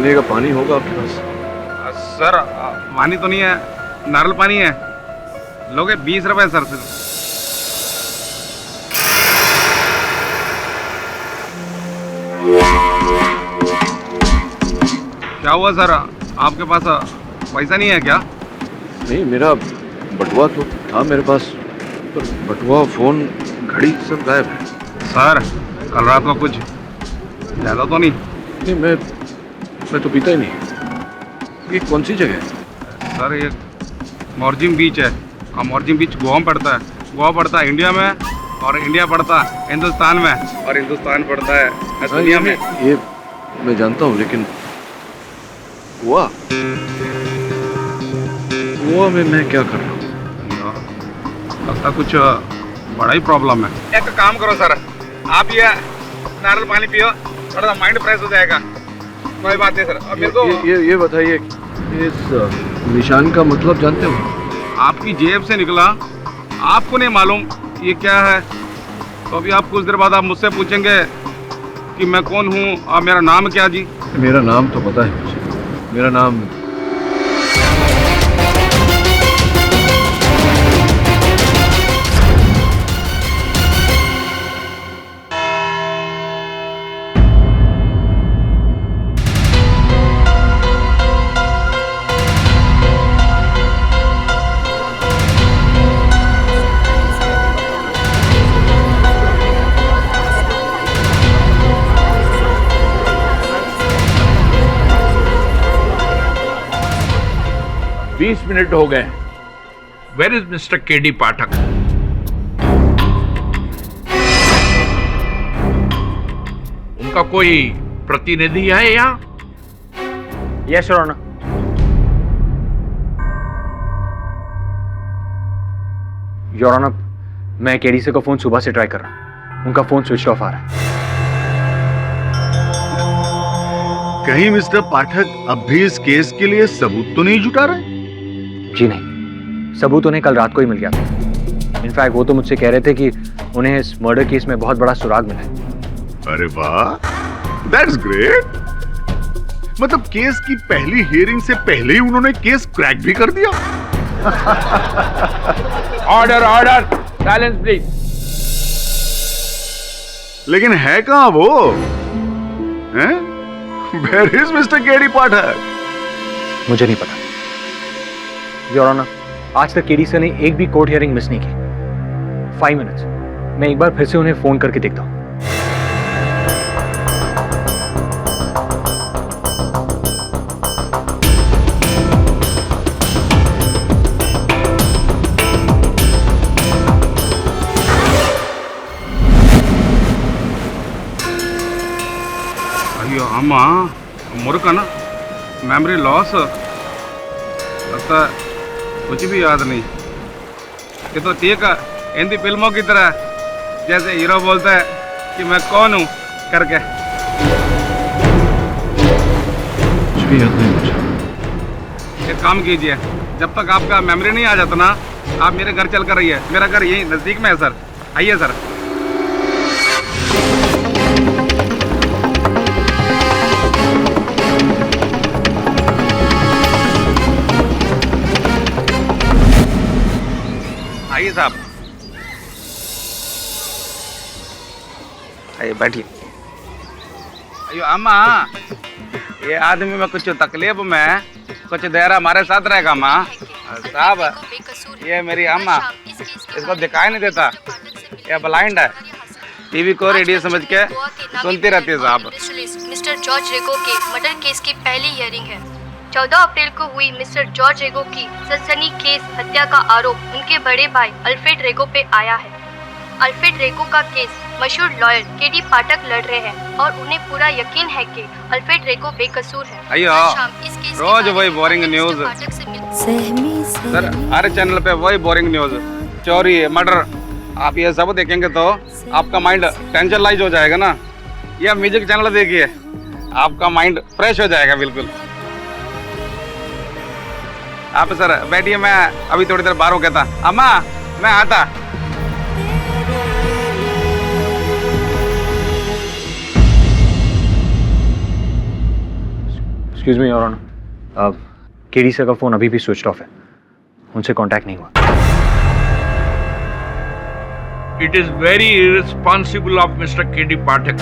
पीने का पानी होगा आपके पास? सर पानी तो नहीं है, नारियल पानी है। लोगे 20 रुपए सर से। क्या हुआ सर, आपके पास पैसा नहीं है क्या? नहीं, मेरा बटुआ तो था मेरे पास, पर बटुआ, फोन, घड़ी सब गायब है। सर कल रात को कुछ ज़्यादा तो नहीं? नहीं, मैं तो पीता ही नहीं। ये कौन सी जगह है? सर ये मोरजिम बीच है। और मोरजिम बीच गोवा में पड़ता है। गोवा पड़ता है इंडिया में, और इंडिया पड़ता है हिंदुस्तान में, और हिंदुस्तान पड़ता है दुनिया में। ये मैं जानता हूँ, लेकिन गोवा में मैं क्या कर रहा हूँ? लगता कुछ बड़ा ही प्रॉब्लम है। एक काम करो सर, आप ये नारियल पानी पियो, थोड़ा सा माइंड फ्रेश हो जाएगा। कोई बात नहीं सर। अब मेरे को ये बताइए, इस निशान का मतलब जानते हो? आपकी जेब से निकला, आपको नहीं मालूम ये क्या है। तो अभी आप कुछ देर बाद आप मुझसे पूछेंगे कि मैं कौन हूँ और मेरा नाम क्या जी। मेरा नाम तो पता है मुझे। मेरा नाम मिनट हो गए। Where is mister KD Pathak? उनका कोई प्रतिनिधि है यहाँ? Yes your honour. Your honour, मैं केडी से का फोन सुबह से ट्राई कर रहा हूं। उनका फोन स्विच ऑफ आ रहा है। कहीं मिस्टर पाठक अब भी इस केस के लिए सबूत तो नहीं जुटा रहे? जी नहीं, सबूत उन्हें कल रात को ही मिल गया था। इनफैक्ट वो तो मुझसे कह रहे थे कि उन्हें इस मर्डर केस में बहुत बड़ा सुराग मिला है। अरे वाह, दैट्स ग्रेट। मतलब केस की पहली हियरिंग से पहले ही उन्होंने केस क्रैक भी कर दिया। Order order, silence please. लेकिन है कहां वो? हैं? Where is Mr. केडी पाठक? मुझे नहीं पता योर ऑनर। आज तक केडी सर ने एक भी कोर्ट हियरिंग मिस नहीं की। 5 मिनट्स, मैं एक बार फिर से उन्हें फोन करके देखता हूं। अयो अम्मा मुर्का ना, मेमोरी लॉस, लगता है कुछ भी याद नहीं। ये तो ठीक है, हिंदी फिल्मों की तरह, जैसे हीरो बोलता है कि मैं कौन हूँ करके। कुछ भी याद नहीं मुझे। एक काम कीजिए, जब तक आपका मेमोरी नहीं आ जाता ना, आप मेरे घर चल कर रहिए। मेरा घर यही नज़दीक में है सर, आइए सर। आइए साहब, आइए बैठिए। अयो अम्मा, ये आदमी में कुछ तकलीफ में कुछ देर हमारे साथ रहेगा माँ। साहब ये मेरी अम्मा, इसको दिखाई नहीं देता, ये ब्लाइंड है। टीवी को रेडियो समझ के सुनती रहती है साहब। मिस्टर जॉर्ज रेगो के मर्डर केस की पहली हियरिंग है। 14 अप्रैल को हुई मिस्टर जॉर्ज रेगो की सनसनीखेज हत्या का आरोप उनके बड़े भाई अल्फ्रेड रेगो पे आया है। अल्फ्रेड रेगो का केस मशहूर लॉयर केडी पाठक लड़ रहे हैं और उन्हें पूरा यकीन है कि अल्फ्रेड रेगो बेकसूर है। अयो रोज वही बोरिंग न्यूज सर, हर चैनल पे वही बोरिंग न्यूज, चोरी, मर्डर। आप ये सब देखेंगे तो आपका माइंड टेंशन लाइज हो जाएगा ना। ये म्यूजिक चैनल देखिए, आपका माइंड फ्रेश हो जाएगा बिल्कुल। आप सर बैठिए, मैं अभी थोड़ी देर बाहर हो गया था। अम्मा मैं आता। Excuse me your honour, KD sir का फ़ोन अभी भी स्विच ऑफ है, उनसे कांटेक्ट नहीं हुआ। It is very irresponsible of mister KD Pathak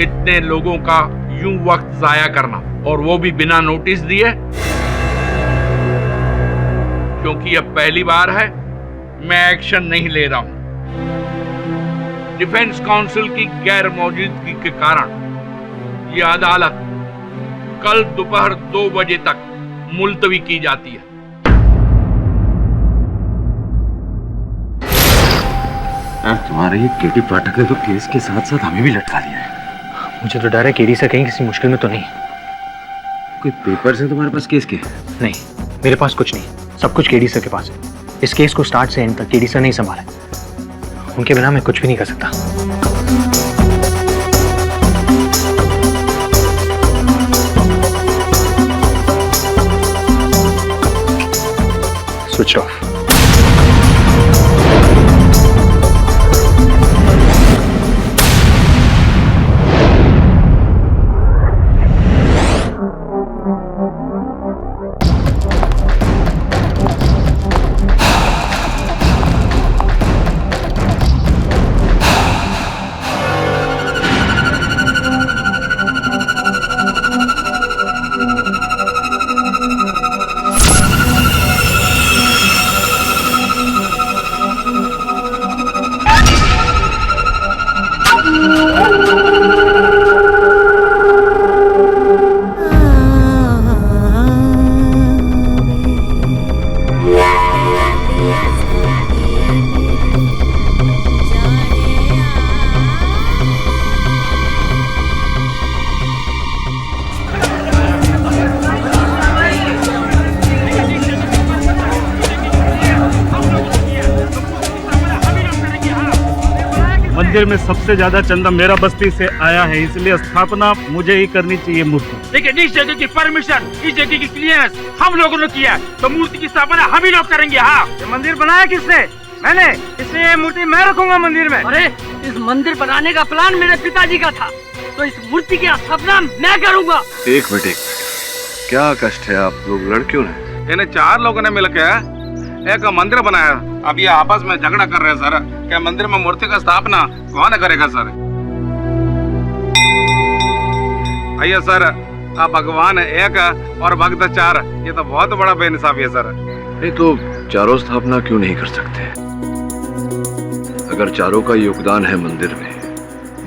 इतने लोगों का यूं वक्त जाया करना, और वो भी बिना नोटिस दिए, क्योंकि अब पहली बार है मैं एक्शन नहीं ले रहा हूं। डिफेंस काउंसिल की गैर मौजूदगी के कारण यह अदालत कल दोपहर 2 बजे तक मुलतवी की जाती है। तुम्हारे ये केडी पाठक ने तो केस के साथ साथ हमें भी लटका दिया है। मुझे तो डर है केडी सर कहीं किसी मुश्किल में तो नहीं। कोई पेपर्स है तुम्हारे पास केस के? नहीं, मेरे पास कुछ नहीं, सब कुछ केडी सर के पास है। इस केस को स्टार्ट से एंड तक केडी सर नहीं संभाला, उनके बिना मैं कुछ भी नहीं कर सकता। Switch off. मंदिर में सबसे ज्यादा चंदा मेरा बस्ती से आया है, इसलिए स्थापना मुझे ही करनी चाहिए मूर्ति। लेकिन इस जगह की परमिशन, इस जगह की क्लियरेंस हम लोगों ने किया, तो मूर्ति की स्थापना हम ही लोग करेंगे। हाँ, ये मंदिर बनाया किसने? मैंने, इसलिए ये मूर्ति मैं रखूंगा मंदिर में। अरे इस मंदिर बनाने का प्लान मेरे पिताजी का था, तो इस मूर्ति की स्थापना मैं करूंगा। एक मिनट, क्या कष्ट है आप लोग लड़कियों ने? इन्हें 4 लोगों ने मिलकर एक मंदिर बनाया। अब ये आपस में झगड़ा कर रहे हैं सर, क्या मंदिर में मूर्ति का स्थापना कौन करेगा सर? भैया सर, आप भगवान एक और भक्त 4, ये तो बहुत बड़ा बेइंसाफी है सर। नहीं तो चारों स्थापना क्यों नहीं कर सकते? अगर चारों का योगदान है मंदिर में,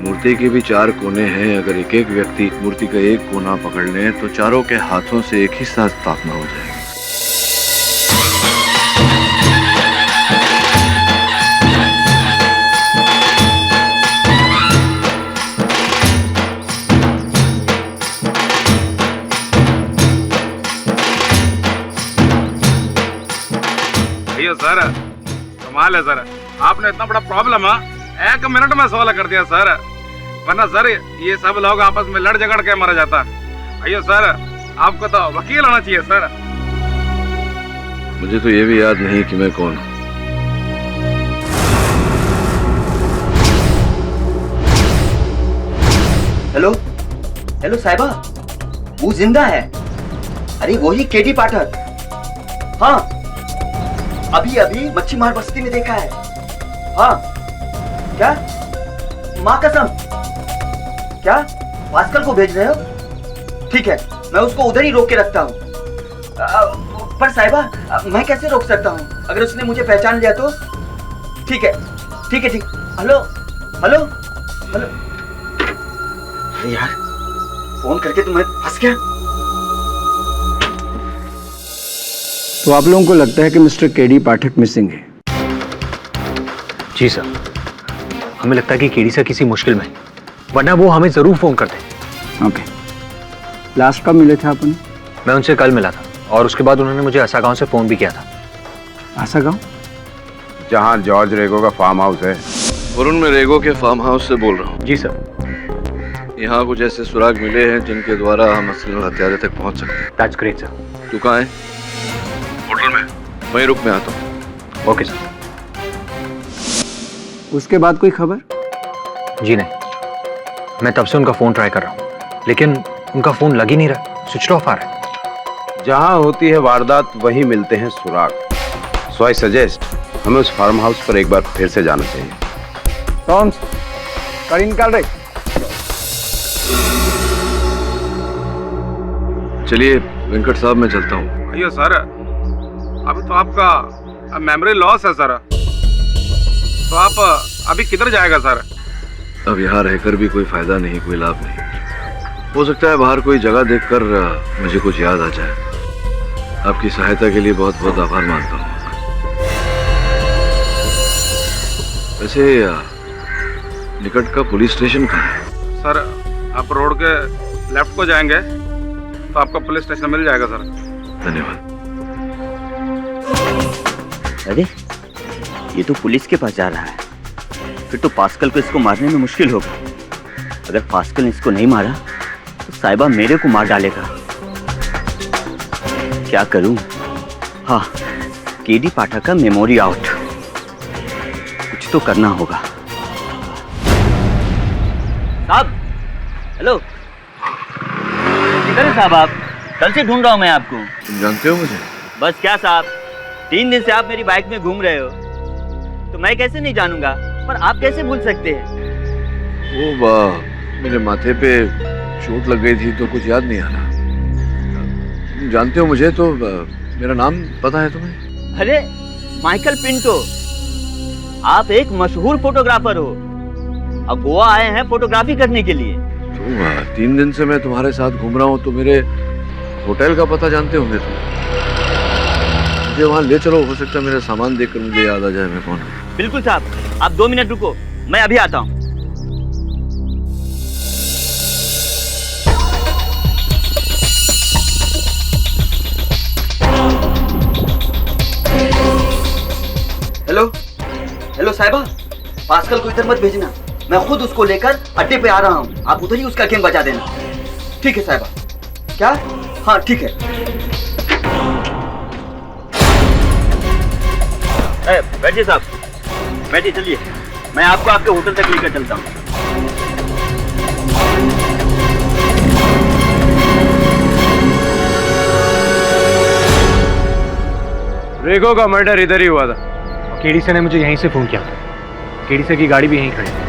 मूर्ति के भी 4 कोने हैं, अगर एक एक व्यक्ति मूर्ति का एक कोना पकड़ ले तो चारों के हाथों से एक ही साथ स्थापना हो जाएगी। सर कमाल है सर, आपने इतना बड़ा प्रॉब्लम 1 मिनट में सॉल्व कर दिया सर, वरना सर ये सब लोग आपस में लड़ झगड़ के मर जाता। अयो सर, आपको तो वकील होना चाहिए सर। मुझे तो ये भी याद नहीं कि मैं कौन हूँ। हेलो हेलो साहिबा, वो जिंदा है? अरे वही केडी पाठक। हाँ, अभी अभी मच्छी मार बस्ती में देखा है। हाँ, क्या? माँ कसम, क्या भास्कर को भेज रहे हो? ठीक है, मैं उसको उधर ही रोक के रखता हूँ। पर साहिबा, मैं कैसे रोक सकता हूँ? अगर उसने मुझे पहचान लिया तो? ठीक है, ठीक है, ठीक। हेलो हेलो हेलो, अरे यार, फोन करके तुम्हें फंस गया। तो आप लोगों को लगता है कि मिस्टर केडी पाठक मिसिंग है? जी सर, हमें लगता है कि केडी सर किसी मुश्किल में, वरना वो हमें जरूर फोन करते। ओके, लास्ट कब मिले थे अपन? मैं उनसे कल मिला था, और उसके बाद उन्होंने मुझे आसा गांव से फोन भी किया था। आसा गांव? जहाँ जॉर्ज रेगो का फार्म हाउस है। वरुण, मैं रेगो के फार्म हाउस से बोल रहा हूँ। जी सर। यहाँ कुछ ऐसे सुराग मिले हैं जिनके द्वारा हम असली हत्यारे तक पहुँच सकते हैं। That's great sir. तू कहाँ है? होटल में। वहीं रुक, मैं आता हूँ। Okay sir. उसके बाद कोई खबर? जी नहीं, मैं तब से उनका फोन ट्राई कर रहा हूँ, लेकिन उनका फोन लग ही नहीं रहा। स्विच ऑफ आ रहा है। जहाँ होती है वारदात वहीं मिलते हैं सुराग। सो आई सजेस्ट हमें उस फार्म हाउस पर एक बार फिर से जाना चाहिए। टॉम्स, गाड़ी निकाल रहे। चलिए वेंकट साहब, मैं चलता हूँ। अयो सर, अभी तो आपका मेमोरी लॉस है सर, तो आप अभी किधर जाएगा सर? अब यहाँ रहकर भी कोई फायदा नहीं, कोई लाभ नहीं। हो सकता है बाहर कोई जगह देखकर मुझे कुछ याद आ जाए। आपकी सहायता के लिए बहुत बहुत आभार मानता हूँ। वैसे निकट का पुलिस स्टेशन कहाँ है? सर आप रोड के लेफ्ट को जाएंगे तो आपका पुलिस स्टेशन मिल जाएगा सर। धन्यवाद। अरे ये तो पुलिस के पास जा रहा है, फिर तो पास्कल को इसको मारने में मुश्किल होगा। अगर पास्कल ने इसको नहीं मारा तो साहिबा मेरे को मार डालेगा। क्या करूं? हाँ, केडी पाठक का मेमोरी आउट, कुछ तो करना होगा। साहब, हेलो, किधर है साहब आप? कल से ढूंढ रहा हूं मैं आपको। तुम जानते हो मुझे? बस क्या साहब, 3 दिन से आप मेरी बाइक में घूम रहे हो, तो मैं कैसे नहीं जानूंगा, पर आप कैसे भूल सकते हैं? वो मेरे माथे पे चोट लग गई थी तो कुछ याद नहीं आ रहा। तुम जानते हो मुझे तो मेरा नाम पता है तुम्हें? अरे माइकल पिंटो, आप एक मशहूर फोटोग्राफर हो, अब गोवा आए हैं फोटोग्राफी करने के लिए। तो 3 दिन से मैं तुम्हारे साथ घूम रहा हूँ तो मेरे होटल का पता जानते होंगे तुम। मुझे वहाँ ले चलो, हो सकता है मेरा सामान देखकर मुझे याद आ जाए मैं कौन हूँ। बिल्कुल साहब, आप 2 मिनट रुको, मैं अभी आता हूँ। हेलो हेलो साहिबा, पास्कल को इधर मत भेजना, मैं खुद उसको लेकर अड्डे पे आ रहा हूँ, आप उधर ही उसका गेम बजा देना। ठीक है साहिबा। क्या? हाँ ठीक है। बैठिए साहब, बैठिए, चलिए मैं आपको आपके होटल तक लेकर चलता हूँ। रेगो का मर्डर इधर ही हुआ था। केडी से ने मुझे यहीं से फोन किया था। केडी से की गाड़ी भी यहीं खड़ी है।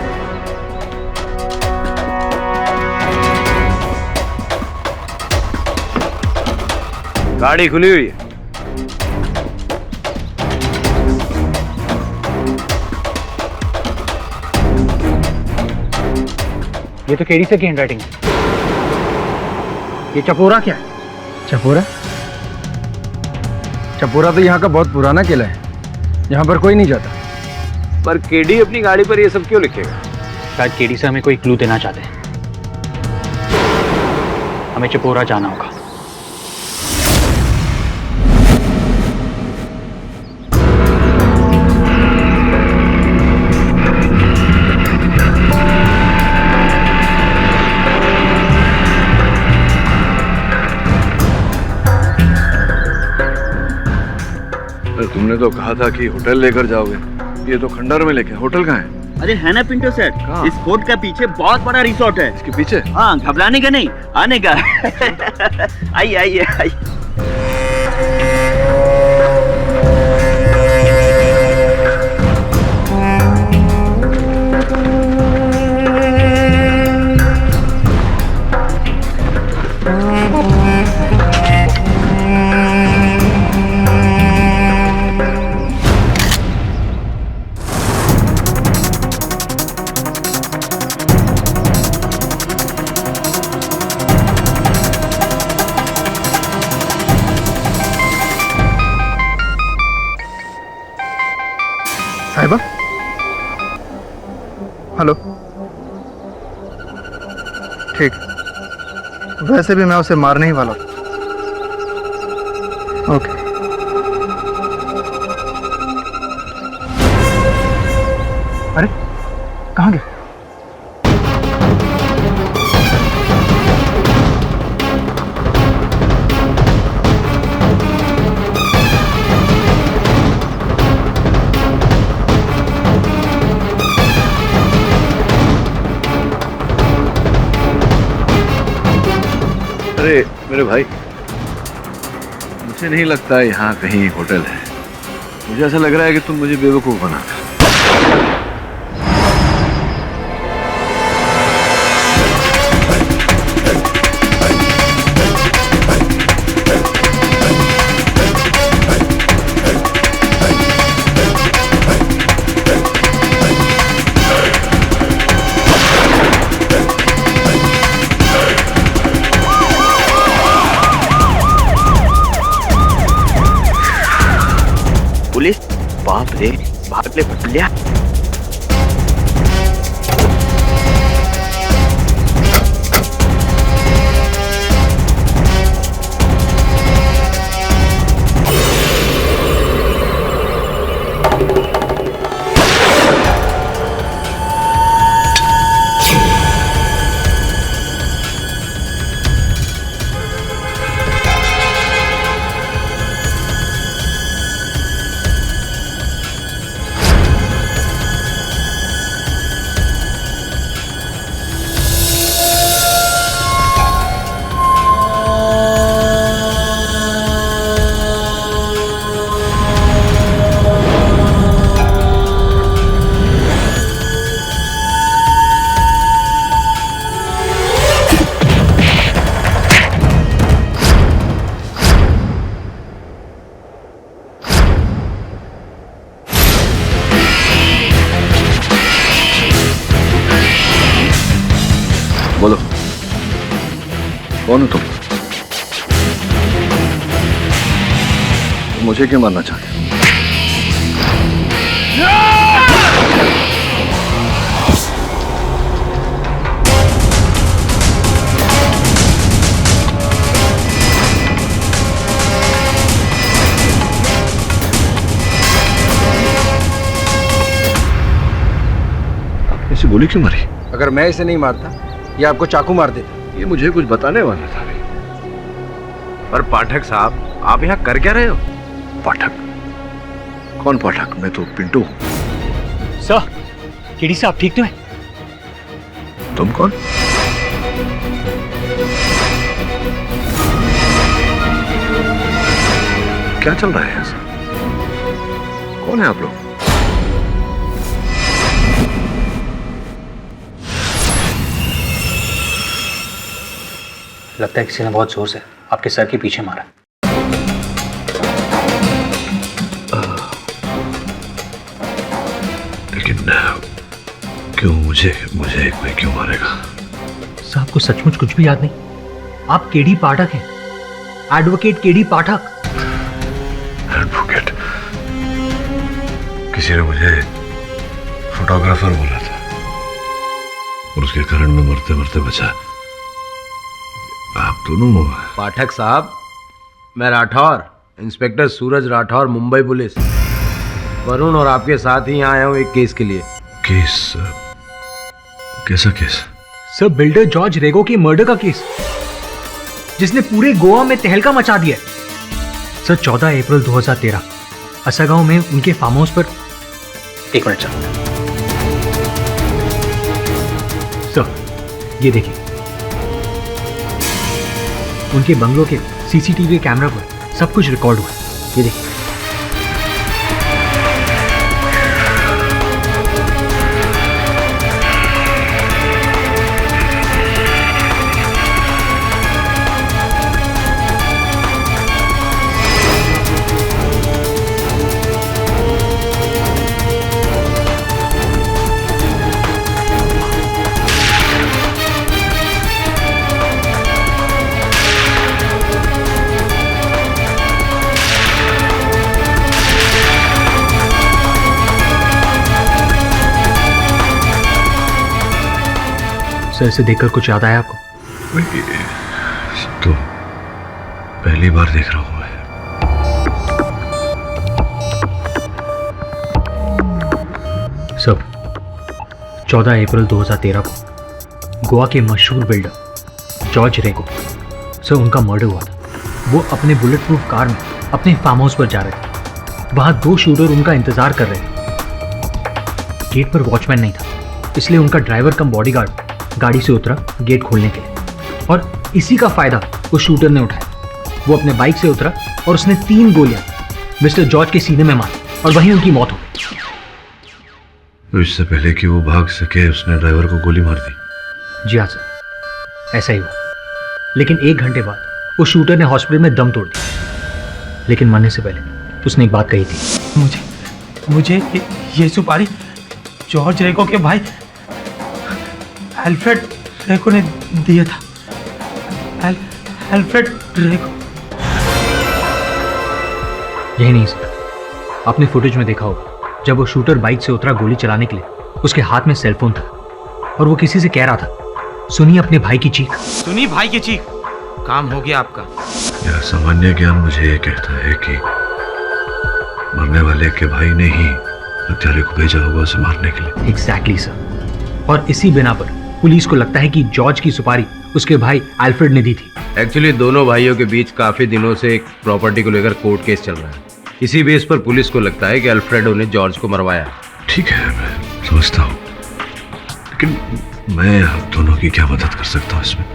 गाड़ी खुली हुई है। ये तो केडी से की हैंडराइटिंग है। ये चपोरा क्या है? चपोरा? चपोरा तो यहाँ का बहुत पुराना किला है, यहाँ पर कोई नहीं जाता। पर केडी अपनी गाड़ी पर ये सब क्यों लिखेगा? शायद केडी से हमें कोई क्लू देना चाहते हैं। हमें चपोरा जाना होगा। तुमने तो कहा था कि होटल लेकर जाओगे, ये तो खंडर में लेके। होटल कहाँ है? अरे है ना पिंटो सेठ, इस फोर्ट का पीछे बहुत बड़ा रिसोर्ट है। इसके पीछे? हाँ, घबराने का नहीं, आने का। आइए आइए आइए। साहिबा, हेलो। ठीक, वैसे भी मैं उसे मारने ही वाला हूँ। ओके। अरे कहाँ गए? अरे मेरे भाई, मुझे नहीं लगता यहाँ कहीं एक होटल है। मुझे ऐसा लग रहा है कि तुम मुझे बेवकूफ बना रहे हो। पुलिस, बाप रे, भाग ले भटलिया। बोलो, कौन हो तुम? मुझे क्यों मारना चाहते हो? ऐसी गोली क्यों मारी? अगर मैं इसे नहीं मारता, ये आपको चाकू मार देता। ये मुझे कुछ बताने वाला था। पर पाठक साहब, आप यहाँ कर क्या रहे हो? पाठक? कौन पाठक? मैं तो पिंटू हूँ। सर, केडी साहब ठीक तो है? तुम कौन? क्या चल रहा है ऐसा? कौन है आप लोग? लगता है किसी ने बहुत जोर से आपके सर के पीछे मारा। लेकिन क्यों मुझे कोई क्यों मारेगा? साहब को सचमुच कुछ भी याद नहीं? आप केडी पाठक हैं, एडवोकेट केडी पाठक। एडवोकेट? किसी ने मुझे फोटोग्राफर बोला था और उसके कारण मैं मरते मरते बचा। आप दोनों? पाठक साहब, मैं राठौर, इंस्पेक्टर सूरज राठौर, मुंबई पुलिस। वरुण और आपके साथ ही यहाँ आया हूँ एक केस के लिए। केस? कैसा केस? सर, बिल्डर जॉर्ज रेगो के मर्डर का केस, जिसने पूरे गोवा में तहलका मचा दिया। सर, 14 अप्रैल 2013 असगांव में उनके फार्म हाउस पर। एक मिनट सर, ये देखिए, उनके बंगलों के सीसीटीवी कैमरा पर सब कुछ रिकॉर्ड हुआ। ये देखिए। सर, इसे देखकर कुछ याद आया आपको? तो पहली बार देख रहा हूं मैं। सर, 14 अप्रैल 2013 को गोवा के मशहूर बिल्डर जॉर्ज रेगो, सर, उनका मर्डर हुआ था। वो अपने बुलेट प्रूफ कार में अपने फार्म हाउस पर जा रहे थे। वहां 2 शूटर उनका इंतजार कर रहे थे। गेट पर वॉचमैन नहीं था, इसलिए उनका ड्राइवर कम बॉडीगार्ड गाड़ी से उतरा गेट खोलने के लिए, और इसी का फायदा उस शूटर ने उठाया। वो अपने बाइक से उतरा और उसने 3 गोलियां मिस्टर जॉर्ज के सीने में मारी और वहीं उनकी मौत हो गई। तो इससे पहले कि वो भाग सके उसने ड्राइवर को गोली मार दी। जी हाँ सर, ऐसा ही हुआ। लेकिन 1 घंटे बाद उस शूटर ने हॉस्पिटल में दम तोड़ दिया। लेकिन मरने से पहले उसने एक बात कही थी। मुझे ये सुपारी जॉर्ज रेगो के भाई अल्फ्रेड रेगो ने दिया था। अल्फ्रेड रेगो। यही नहीं सर, आपने फुटेज में देखा होगा जब वो शूटर बाइक से उतरा गोली चलाने के लिए, उसके हाथ में सेलफोन था और वो किसी से कह रहा था, सुनिए अपने भाई की चीख। सुनिए भाई की चीख। काम हो गया आपका। यह सामान्य ज्ञान मुझे ये कहता है कि मरने वाले के भाई ने ही हत्यारे को भेजा होगा उसे मारने के लिए। Exactly sir. और इसी बिना पर पुलिस को लगता है कि जॉर्ज की सुपारी उसके भाई अल्फ्रेड ने दी थी। एक्चुअली दोनों भाइयों के बीच काफी दिनों से एक प्रॉपर्टी को लेकर कोर्ट केस चल रहा है। इसी बेस पर पुलिस को लगता है कि अल्फ्रेडो ने जॉर्ज को मरवाया। ठीक है, मैं समझता हूँ, लेकिन मैं आप दोनों की क्या मदद कर सकता हूँ इसमें?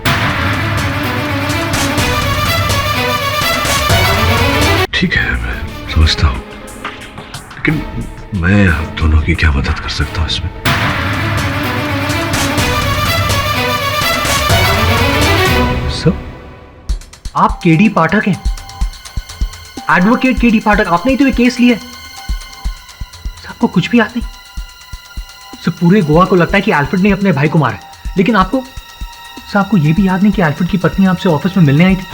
ठीक है, मैं समझता हूँ, लेकिन मैं आप दोनों की क्या मदद कर सकता हूँ इसमें? सर, आप केडी पाठक हैं, एडवोकेट केडी पाठक। आपने ही तो ये केस लिया है। आपको कुछ भी याद नहीं? सर, पूरे गोवा को लगता है कि अल्फ्रेड ने अपने भाई को मारा, लेकिन आपको ये भी याद नहीं कि अल्फ्रेड की पत्नी आपसे ऑफिस में मिलने आई थी।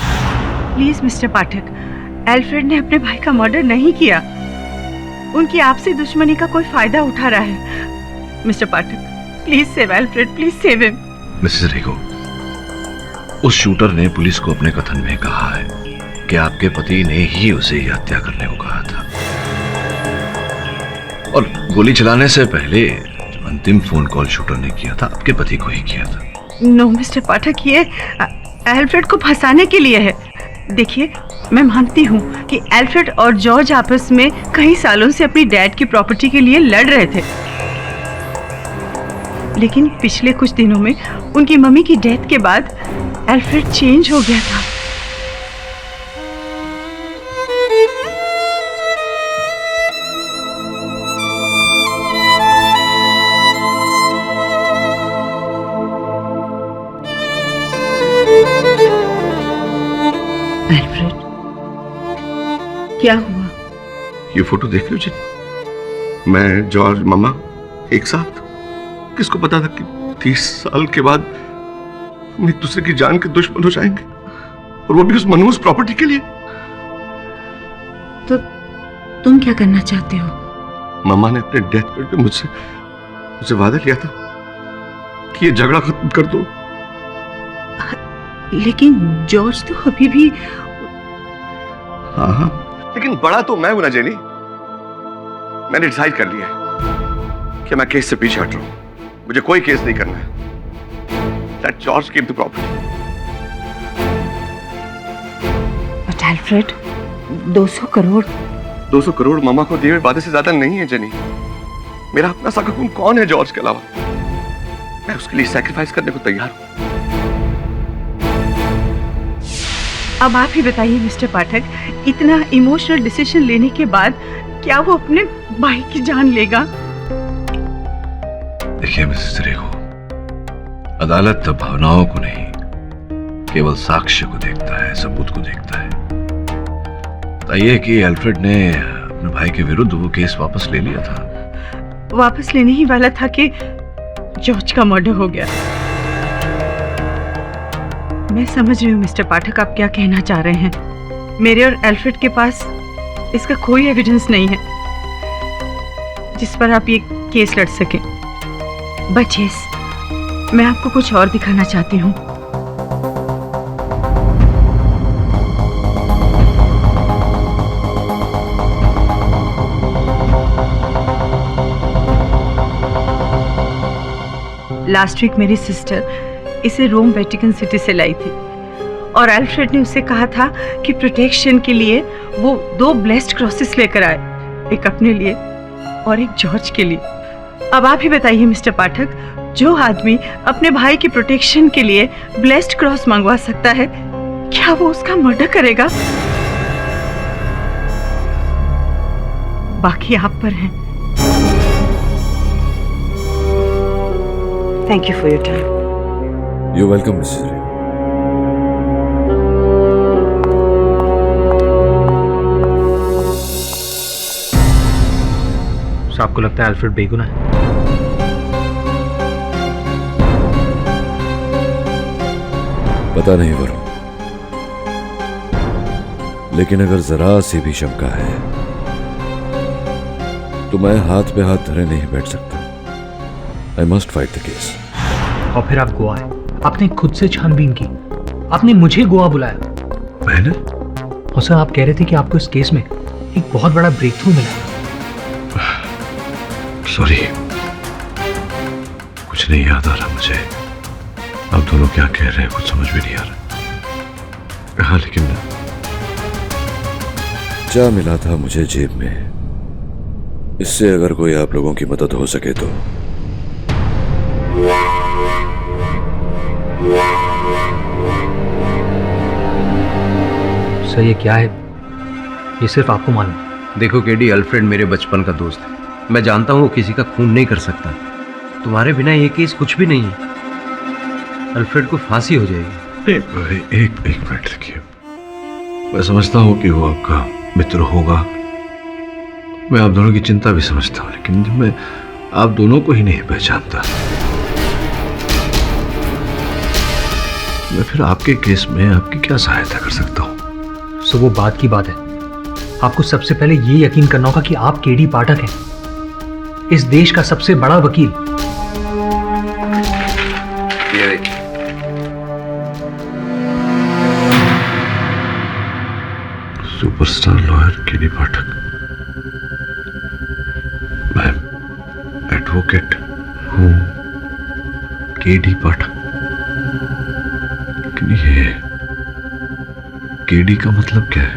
प्लीज मिस्टर पाठक, अल्फ्रेड ने अपने भाई का मर्डर नहीं किया। उनकी आपसी दुश्मनी का कोई फायदा उठा रहा है। Mister Pathak, please save Alfred, please save him. Missus Rego, उस शूटर ने पुलिस को अपने कथन में कहा है कि आपके पति ने ही उसे ये हत्या करने को कहा था, और गोली चलाने से पहले जो अंतिम फोन कॉल शूटर ने किया था आपके पति को ही किया था। नो मिस्टर पाठक, ये अल्फ्रेड को फंसाने के लिए है। देखिए, मैं मानती हूँ कि अल्फ्रेड और जॉर्ज आपस में कई सालों से अपनी डैड की प्रॉपर्टी के लिए लड़ रहे थे, लेकिन पिछले कुछ दिनों में उनकी मम्मी की डेथ के बाद अल्फ्रेड चेंज हो गया था। अल्फ्रेड, क्या हुआ? ये फोटो देख रहे हो जी? मैं, जॉर्ज, मम्मा एक साथ। किसको पता था कि 30 साल के बाद हम एक दूसरे की जान के दुश्मन हो जाएंगे, और वो भी उस मनहूस प्रॉपर्टी के लिए। तो तुम क्या करना चाहते हो? मम्मा ने अपने डेथ बेड पे मुझसे वादा किया था कि ये झगड़ा खत्म कर दो। लेकिन जॉर्ज तो अभी भी। हाँ, लेकिन बड़ा तो मैं हूं ना जेनी। मैंने डिसाइड कर लिया है कि मैं केस से पीछे हट रहा हूं। मुझे कोई केस नहीं करना है। Let George keep the property. But Alfred, 200 crore. 200 crore मामा को दिए हुए वादे से ज्यादा नहीं है जेनी। मेरा अपना सगा खून कौन है जॉर्ज के अलावा? मैं उसके लिए सैक्रिफाइस करने को तैयार हूं। अब आप ही बताइए मिस्टर पाठक, इतना इमोशनल डिसीजन लेने के बाद क्या वो अपने भाई की जान लेगा? देखिए मिसेस रेगो, अदालत भावनाओं को नहीं, केवल साक्ष्य को देखता है, सबूत को देखता है। बताइए कि अल्फ्रेड ने अपने भाई के विरुद्ध वो केस वापस ले लिया था। वापस लेने ही वाला था कि जॉर्ज का मर्डर हो गया। मैं समझ रही हूँ मिस्टर पाठक, आप क्या कहना चाह रहे हैं। मेरे और अल्फ्रेड के पास इसका कोई एविडेंस नहीं है जिस पर आप ये केस लड़ सकें। बट यस, मैं आपको कुछ और दिखाना चाहती हूँ। लास्ट वीक मेरी सिस्टर इसे रोम वेटिकन सिटी से लाई थी, और अल्फ्रेड ने उससे कहा था कि प्रोटेक्शन के लिए वो 2 ब्लेस्ड क्रॉसेस लेकर आए, एक अपने लिए और एक जॉर्ज के लिए। अब आप ही बताइए मिस्टर पाठक, जो आदमी अपने भाई की प्रोटेक्शन के लिए ब्लेस्ड क्रॉस मंगवा सकता है, क्या वो उसका मर्डर करेगा? बाकी आप पर है। Thank you for your time. You welcome missus Rego. आपको लगता है अल्फ्रेड बेगुनाह है? पता नहीं वरुण, लेकिन अगर जरा सी भी शंका है तो मैं हाथ पे हाथ धरे नहीं बैठ सकता। I must fight the case. और फिर आप गोवा आए, आपने खुद से छानबीन की, आपने मुझे गोवा बुलाया। मैंने? और सर आप कह रहे थे कि आपको इस केस में एक बहुत बड़ा ब्रेक थ्रू मिला। सॉरी, कुछ नहीं याद आ रहा मुझे। आप दोनों क्या कह रहे हैं कुछ समझ भी नहीं आ रहा। हाँ, लेकिन क्या मिला था मुझे जेब में, इससे अगर कोई आप लोगों की मदद हो सके तो। सर ये क्या है, ये सिर्फ आपको मालूम। देखो केडी, अल्फ्रेड मेरे बचपन का दोस्त है। मैं जानता हूं वो किसी का खून नहीं कर सकता। तुम्हारे बिना ये केस कुछ भी नहीं है। अल्फ्रेड को फांसी हो जाएगी। एक मिनट देखिए, मैं समझता हूं कि वो आपका मित्र होगा, मैं आप दोनों की चिंता भी समझता हूं, लेकिन मैं आप दोनों को ही नहीं पहचानता। मैं फिर आपके केस में आपकी क्या सहायता कर सकता हूं? सो वो बात की बात है, आपको सबसे पहले ये यकीन करना होगा कि आप केडी पाठक हैं, इस देश का सबसे बड़ा वकील। सुपरस्टार लॉयर केडी पाठक। मैं एडवोकेट हूं केडी पाठक। लेकिन ये केडी का मतलब क्या है?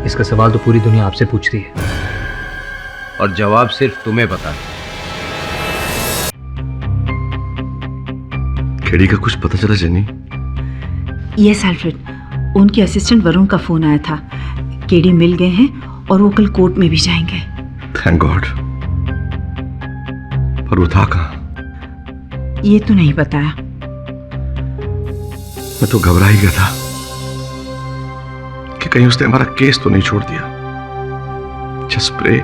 इसका सवाल तो पूरी दुनिया आपसे पूछती है और जवाब सिर्फ तुम्हें पता है। केडी का कुछ पता चला जेनी? यस अल्फ्रेड, उनके असिस्टेंट वरुण का फोन आया था। केडी मिल गए हैं और वो कल कोर्ट में भी जाएंगे। Thank God. पर वो था कहाँ? ये तो नहीं बताया। मैं तो घबरा ही गया था कि कहीं उसने हमारा केस तो नहीं छोड़ दिया। जस्ट प्रे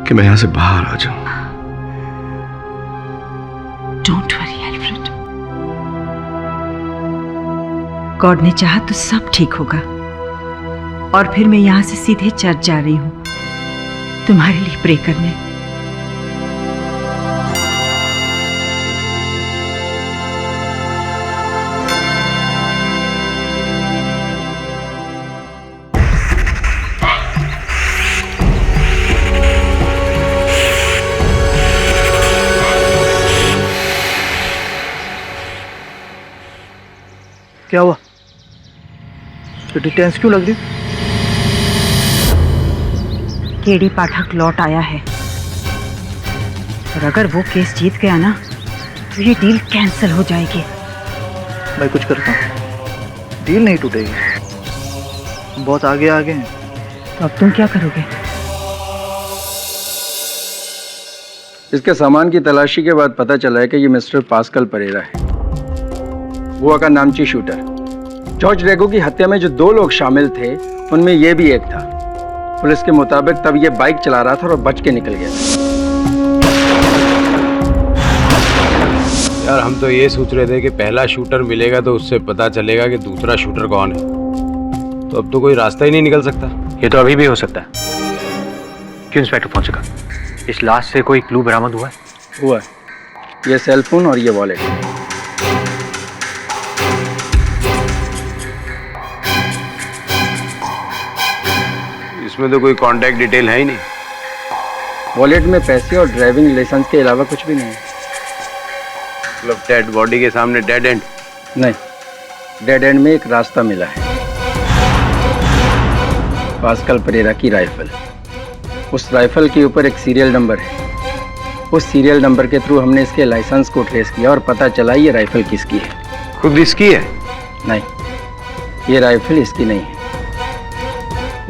कि मैं यहां से बाहर आ जाऊं। डोंट वरी अल्फ्रेड, गॉड ने चाहा तो सब ठीक होगा। और फिर मैं यहां से सीधे चर्च जा रही हूं तुम्हारे लिए प्रे करने। क्या हुआ? तो टेंस क्यों लग रही? केडी पाठक लौट आया है और अगर वो केस जीत गया ना तो ये डील कैंसिल हो जाएगी। मैं कुछ करता हूँ, डील नहीं टूटेगी। बहुत आगे आ गए हैं। तो अब तुम क्या करोगे? इसके सामान की तलाशी के बाद पता चला है कि ये मिस्टर पास्कल परेरा है, गोवा का नामची शूटर। जॉर्ज रेगो की हत्या में जो 2 लोग शामिल थे उनमें ये भी एक था। पुलिस के मुताबिक तब ये बाइक चला रहा था और बच के निकल गया। यार हम तो ये सोच रहे थे कि पहला शूटर मिलेगा तो उससे पता चलेगा कि दूसरा शूटर कौन है। तो अब तो कोई रास्ता ही नहीं निकल सकता। ये तो अभी भी हो सकता है। क्यों इंस्पेक्टर पहुंच चुका? इस लाश से कोई क्लू बरामद हुआ है? हुआ, ये सेलफोन और ये वॉलेट। इसमें तो कोई कांटेक्ट डिटेल है ही नहीं। वॉलेट में पैसे और ड्राइविंग लाइसेंस के अलावा कुछ भी नहीं। मतलब डेड बॉडी के सामने डेड एंड? नहीं, डेड एंड में एक रास्ता मिला है। पास्कल परेरा की राइफल। उस राइफल के ऊपर एक सीरियल नंबर है उस सीरियल नंबर के थ्रू हमने इसके लाइसेंस को ट्रेस किया और पता चला ये राइफल किसकी है। खुद इसकी है? नहीं, ये राइफल इसकी नहीं है।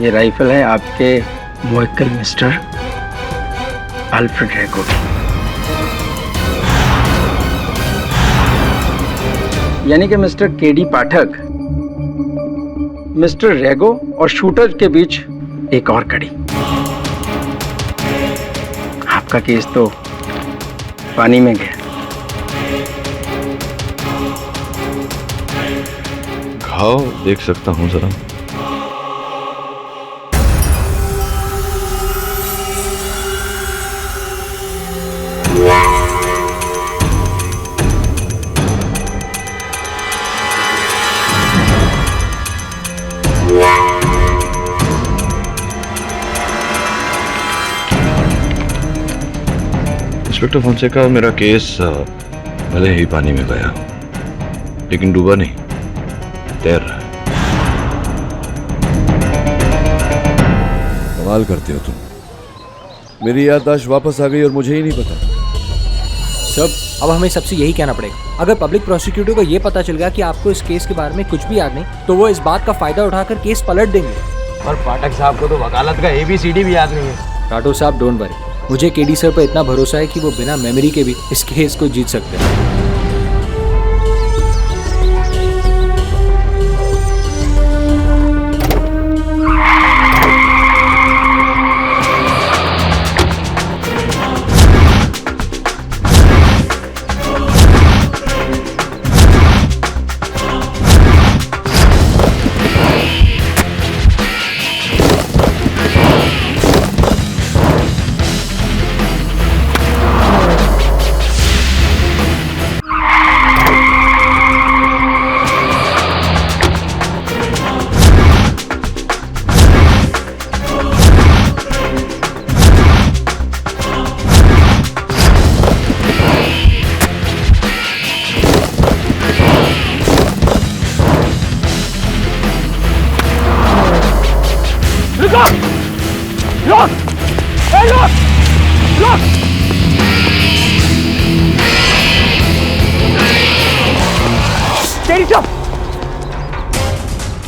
ये राइफल है आपके मुवक्किल मिस्टर अल्फ्रेड रेगो की। यानी कि मिस्टर केडी पाठक, मिस्टर रेगो और शूटर के बीच एक और कड़ी। आपका केस तो पानी में गया। घाव देख सकता हूं जरा? इंस्पेक्टर फोंसेका, मेरा केस भले ही पानी में गया लेकिन डूबा नहीं, तैर रहा है। कमाल करते हो तुम। मेरी याददाश्त वापस आ गई और मुझे ही नहीं पता। सब अब हमें सबसे यही कहना पड़ेगा, अगर पब्लिक प्रोसिक्यूटर को ये पता चल गया कि आपको इस केस के बारे में कुछ भी याद नहीं, तो वो इस बात का फायदा उठाकर केस पलट देंगे। और पाठक साहब को तो वकालत का ABCD भी याद नहीं है। राठौर साहब, डोंट वरी, मुझे केडी सर पर इतना भरोसा है कि वो बिना मेमोरी के भी इस केस को जीत सकते हैं।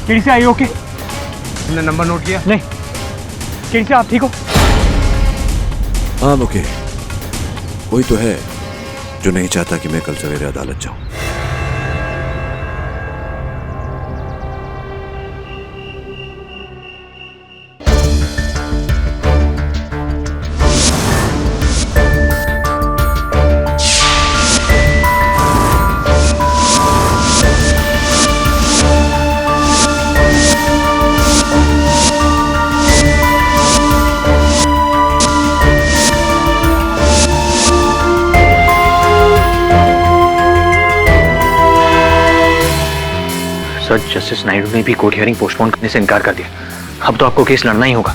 केडी से आई ओके? तुमने नंबर नोट किया? नहीं। केडी से आप ठीक हो? हाँ ओके। कोई तो है जो नहीं चाहता कि मैं कल सवेरे अदालत जाऊं। सर, जस्टिस नायडू ने भी कोर्ट हियरिंग पोस्टपोन करने से इनकार कर दिया। अब तो आपको केस लड़ना ही होगा।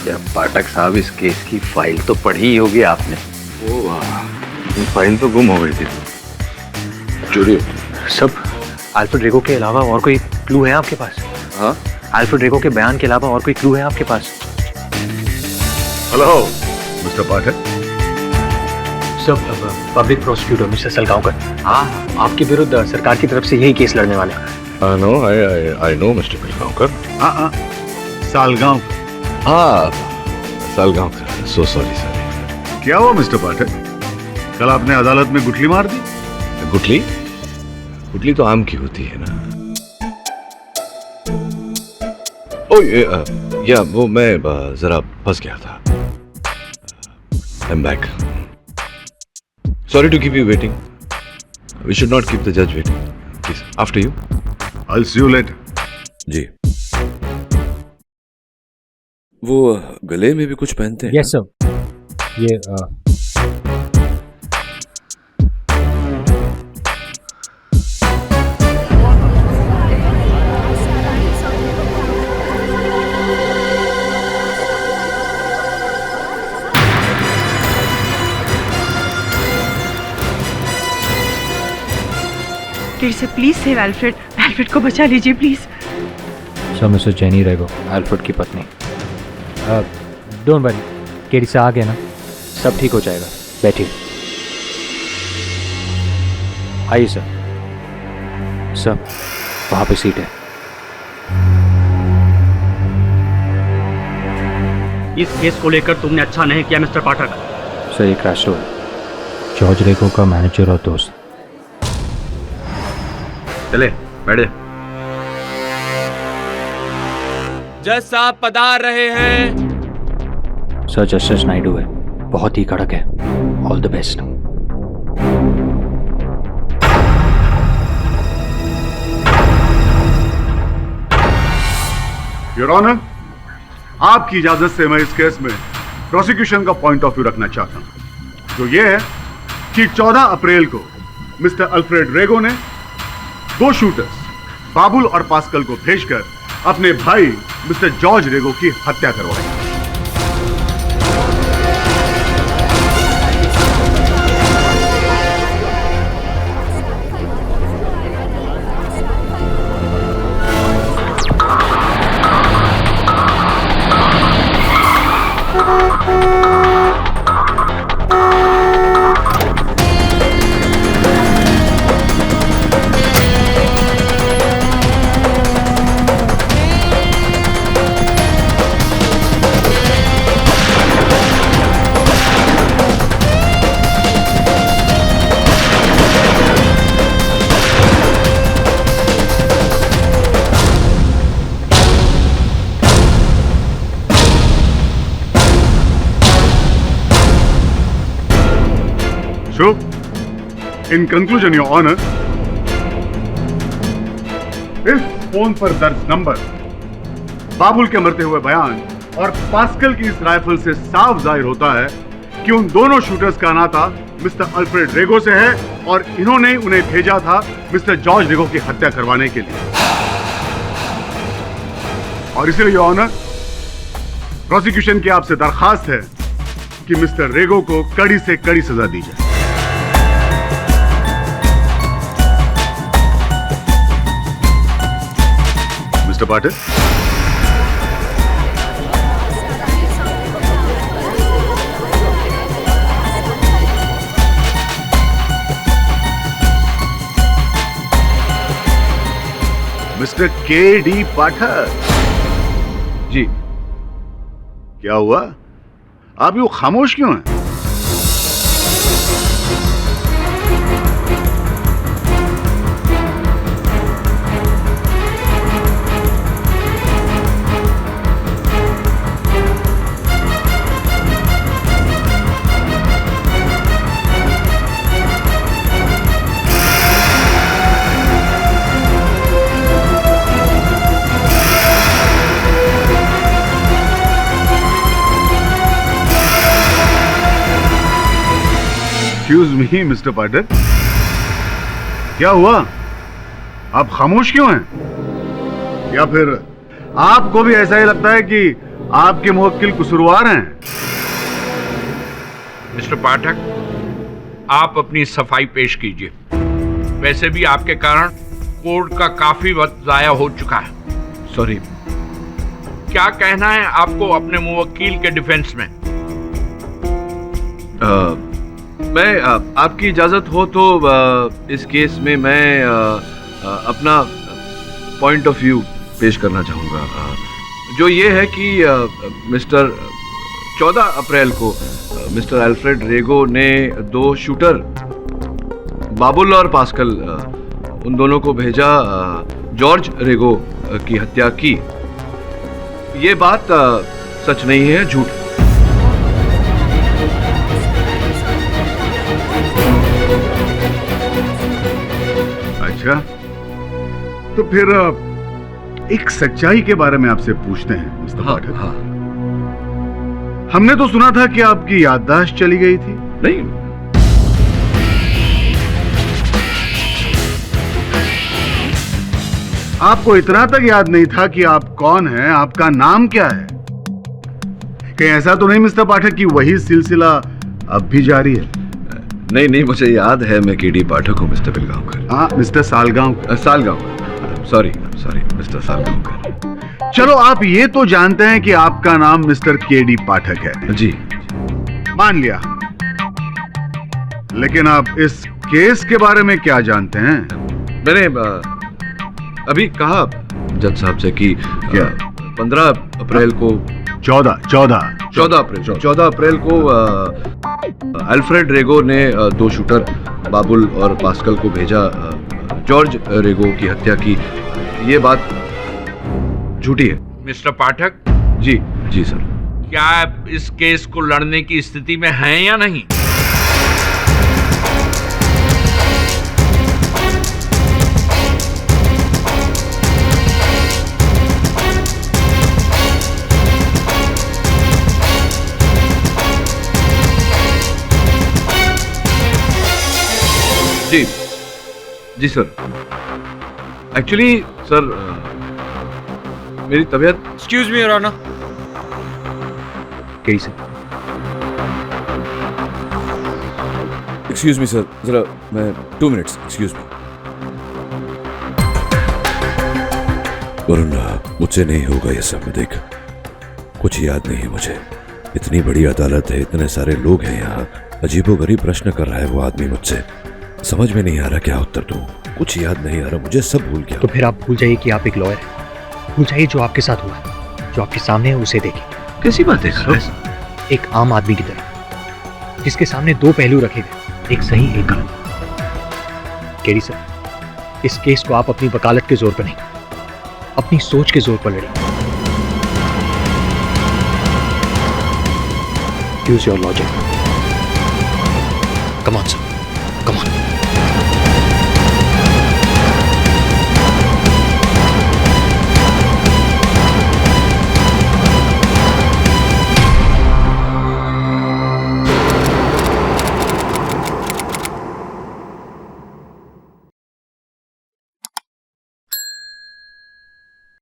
क्या पाठक साहब, इस केस की फाइल तो पढ़ी ही होगी आपने। ओ वाह, फाइल तो गुम हो गई थी, चोरी हो। सब अल्फ्रेड रेगो के अलावा और कोई क्लू है आपके पास? हाँ, अल्फ्रेड रेगो के बयान के अलावा और कोई क्लू है आपके पास? हेलो मिस्टर पाठक। सब पब्लिक प्रोसिक्यूटर मिस्टर सलगांवकर, हाँ, आपके विरुद्ध सरकार की तरफ से यही केस लड़ने वाले हैं। I know mister Salgaonkar. हाँ, सालगांव। हाँ, सालगांवकर। So sorry. क्या हुआ मिस्टर पाठक? कल आपने अदालत में गुठली मार दी। गुठली? गुठली तो आम की होती है ना। ओ या वो मैं जरा फंस गया था। I'm back. Sorry to keep you waiting. We should not keep the judge waiting. Please, after you. I'll see you later. जी। वो गले में भी कुछ पहनते हैं? Yes sir. ये KD sir, please save Alfred. Alfred को बचा लीजिए please. Sir, mister jenny Rego, Alfred की पत्नी। डोंट वरी, केडी से आ गया ना, सब ठीक हो जाएगा। बैठिए। आइए सर। सर, वहाँ पे सीट है। इस केस को लेकर तुमने अच्छा नहीं किया मिस्टर पाठक। सर, ये क्रैश है जॉर्ज रेगो का मैनेजर और दोस्त। चले बैठे। जज साहब पधार रहे हैं। सर, जस्टिस नायडू है, बहुत ही कड़क है। All the best. Your honour, आपकी इजाजत से मैं इस केस में प्रोसिक्यूशन का पॉइंट ऑफ व्यू रखना चाहता हूं, जो ये है कि 14 अप्रैल को मिस्टर अल्फ्रेड रेगो ने 2 शूटर्स बाबुल और पास्कल को भेजकर अपने भाई मिस्टर जॉर्ज रेगो की हत्या करवाई। So, in conclusion, Your Honor, इस फोन पर दर्ज नंबर, बाबुल के मरते हुए बयान और पास्कल की इस राइफल से साफ जाहिर होता है कि उन दोनों शूटर्स का नाता मिस्टर अल्फ्रेड रेगो से है और इन्होंने उन्हें भेजा था मिस्टर जॉर्ज रेगो की हत्या करवाने के लिए। और इसलिए योर ऑनर, प्रोसिक्यूशन की आपसे दरखास्त है कि मिस्टर रेगो को कड़ी से कड़ी सजा दी जाए। Mister Patil, mister KD. Pathak ji. क्या हुआ? आप यूं खामोश क्यों हैं? Excuse me, मिस्टर पाठक, क्या हुआ? आप खामोश क्यों हैं? या फिर आपको भी ऐसा ही लगता है कि आपके मुवक्किल कसूरवार हैं? मिस्टर पाठक, आप अपनी सफाई पेश कीजिए। वैसे भी आपके कारण कोर्ट का काफी वक्त जाया हो चुका है। सॉरी। क्या कहना है आपको अपने मुवक्किल के डिफेंस में? मैं आपकी इजाज़त हो तो इस केस में मैं अपना पॉइंट ऑफ व्यू पेश करना चाहूँगा, जो ये है कि मिस्टर 14 अप्रैल को मिस्टर अल्फ्रेड रेगो ने 2 शूटर बाबुल और पास्कल उन दोनों को भेजा जॉर्ज रेगो की हत्या की। ये बात सच नहीं है, झूठ। अच्छा, तो फिर एक सच्चाई के बारे में आपसे पूछते हैं मिस्टर पाठक। हाँ। हमने तो सुना था कि आपकी याददाश्त चली गई थी। नहीं, आपको इतना तक याद नहीं था कि आप कौन हैं, आपका नाम क्या है? कहीं ऐसा तो नहीं मिस्टर पाठक कि वही सिलसिला अब भी जारी है? नहीं, मुझे याद है, मैं के.डी. पाठक हूँ मिस्टर बिलगांवकर। हाँ, mister Salgaocar. Sorry mister Salgaocar. चलो, आप ये तो जानते हैं कि आपका नाम मिस्टर के.डी. पाठक है। जी। मान लिया लेकिन आप इस केस के बारे में क्या जानते हैं? मैंने अभी कहा जज साहब से कि क्या 15 अप्रैल को 14 अप्रैल को अल्फ्रेड रेगो ने दो शूटर बाबुल और पास्कल को भेजा जॉर्ज रेगो की हत्या की। ये बात झूठी है। मिस्टर पाठक, जी सर। क्या आप इस केस को लड़ने की स्थिति में हैं या नहीं? जी सर। एक्चुअली सर मेरी तबीयत। Excuse me your honour. कैसे? एक्सक्यूज मी सर, जरा मैं 2 मिनट्स। Excuse me. वरुण, मुझसे नहीं होगा ये सब। देख, कुछ याद नहीं है मुझे। इतनी बड़ी अदालत है, इतने सारे लोग हैं यहाँ। अजीबोगरीब प्रश्न कर रहा है वो आदमी मुझसे। समझ में नहीं आ रहा क्या उत्तर दूं। कुछ याद नहीं आ रहा मुझे, सब भूल गया। तो फिर आप भूल जाइए कि आप एक लॉयर हैं। भूल जाइए जो आपके साथ हुआ है, जो आपके सामने है उसे देखें। कैसी बात है सर? एक आम आदमी की तरह, जिसके सामने 2 पहलू रखे गए, एक सही एक गलत। केडी सर, इस केस को आप अपनी वकालत के जोर पर नहीं, अपनी सोच के जोर पर लड़ें। Use your logic. Come on sir, come on.